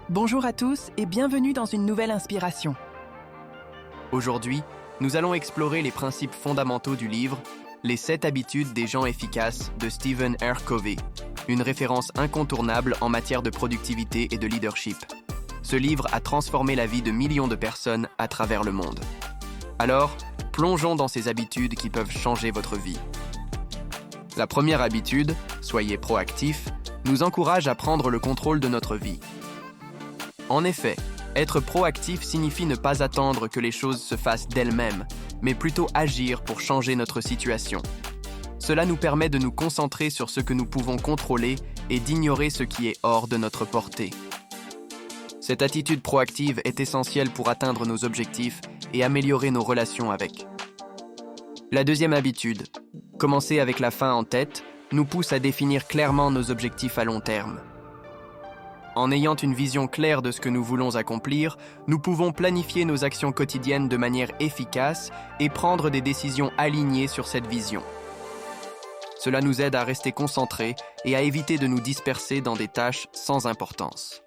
Bonjour à tous et bienvenue dans une nouvelle inspiration. Aujourd'hui, nous allons explorer les principes fondamentaux du livre « Les 7 habitudes des gens efficaces » de Stephen R. Covey, une référence incontournable en matière de productivité et de leadership. Ce livre a transformé la vie de millions de personnes à travers le monde. Alors, plongeons dans ces habitudes qui peuvent changer votre vie. La première habitude, soyez proactif, nous encourage à prendre le contrôle de notre vie. En effet, être proactif signifie ne pas attendre que les choses se fassent d'elles-mêmes, mais plutôt agir pour changer notre situation. Cela nous permet de nous concentrer sur ce que nous pouvons contrôler et d'ignorer ce qui est hors de notre portée. Cette attitude proactive est essentielle pour atteindre nos objectifs et améliorer nos relations avec. La deuxième habitude, commencer avec la fin en tête, nous pousse à définir clairement nos objectifs à long terme. En ayant une vision claire de ce que nous voulons accomplir, nous pouvons planifier nos actions quotidiennes de manière efficace et prendre des décisions alignées sur cette vision. Cela nous aide à rester concentrés et à éviter de nous disperser dans des tâches sans importance.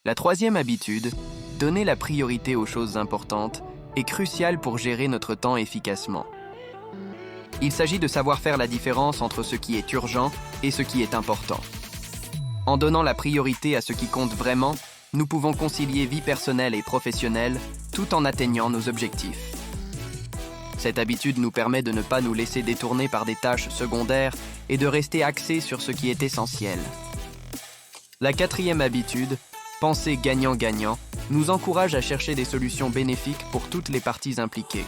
La troisième habitude, donner la priorité aux choses importantes, est cruciale pour gérer notre temps efficacement. Il s'agit de savoir faire la différence entre ce qui est urgent et ce qui est important. En donnant la priorité à ce qui compte vraiment, nous pouvons concilier vie personnelle et professionnelle tout en atteignant nos objectifs. Cette habitude nous permet de ne pas nous laisser détourner par des tâches secondaires et de rester axés sur ce qui est essentiel. La quatrième habitude, penser gagnant-gagnant, nous encourage à chercher des solutions bénéfiques pour toutes les parties impliquées.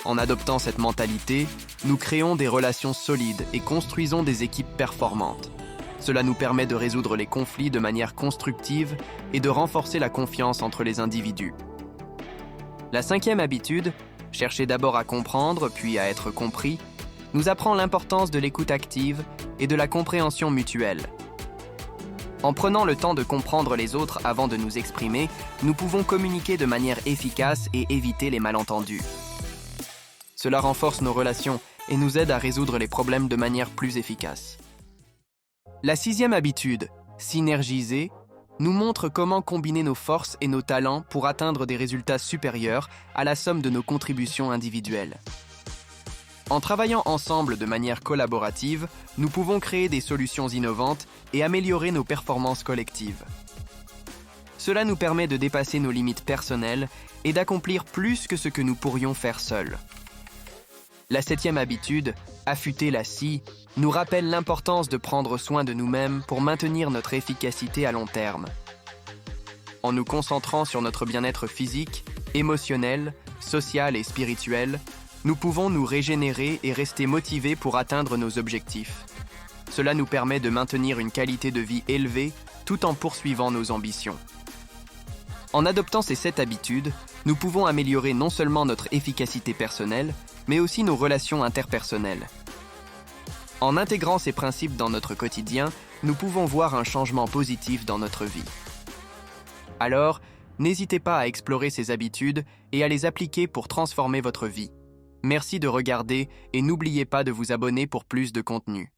En adoptant cette mentalité, nous créons des relations solides et construisons des équipes performantes. Cela nous permet de résoudre les conflits de manière constructive et de renforcer la confiance entre les individus. La cinquième habitude, chercher d'abord à comprendre puis à être compris, nous apprend l'importance de l'écoute active et de la compréhension mutuelle. En prenant le temps de comprendre les autres avant de nous exprimer, nous pouvons communiquer de manière efficace et éviter les malentendus. Cela renforce nos relations et nous aide à résoudre les problèmes de manière plus efficace. La sixième habitude, synergiser, nous montre comment combiner nos forces et nos talents pour atteindre des résultats supérieurs à la somme de nos contributions individuelles. En travaillant ensemble de manière collaborative, nous pouvons créer des solutions innovantes et améliorer nos performances collectives. Cela nous permet de dépasser nos limites personnelles et d'accomplir plus que ce que nous pourrions faire seuls. La septième habitude, affûter la scie, nous rappelle l'importance de prendre soin de nous-mêmes pour maintenir notre efficacité à long terme. En nous concentrant sur notre bien-être physique, émotionnel, social et spirituel, nous pouvons nous régénérer et rester motivés pour atteindre nos objectifs. Cela nous permet de maintenir une qualité de vie élevée tout en poursuivant nos ambitions. En adoptant ces 7 habitudes, nous pouvons améliorer non seulement notre efficacité personnelle, mais aussi nos relations interpersonnelles. En intégrant ces principes dans notre quotidien, nous pouvons voir un changement positif dans notre vie. Alors, n'hésitez pas à explorer ces habitudes et à les appliquer pour transformer votre vie. Merci de regarder et n'oubliez pas de vous abonner pour plus de contenu.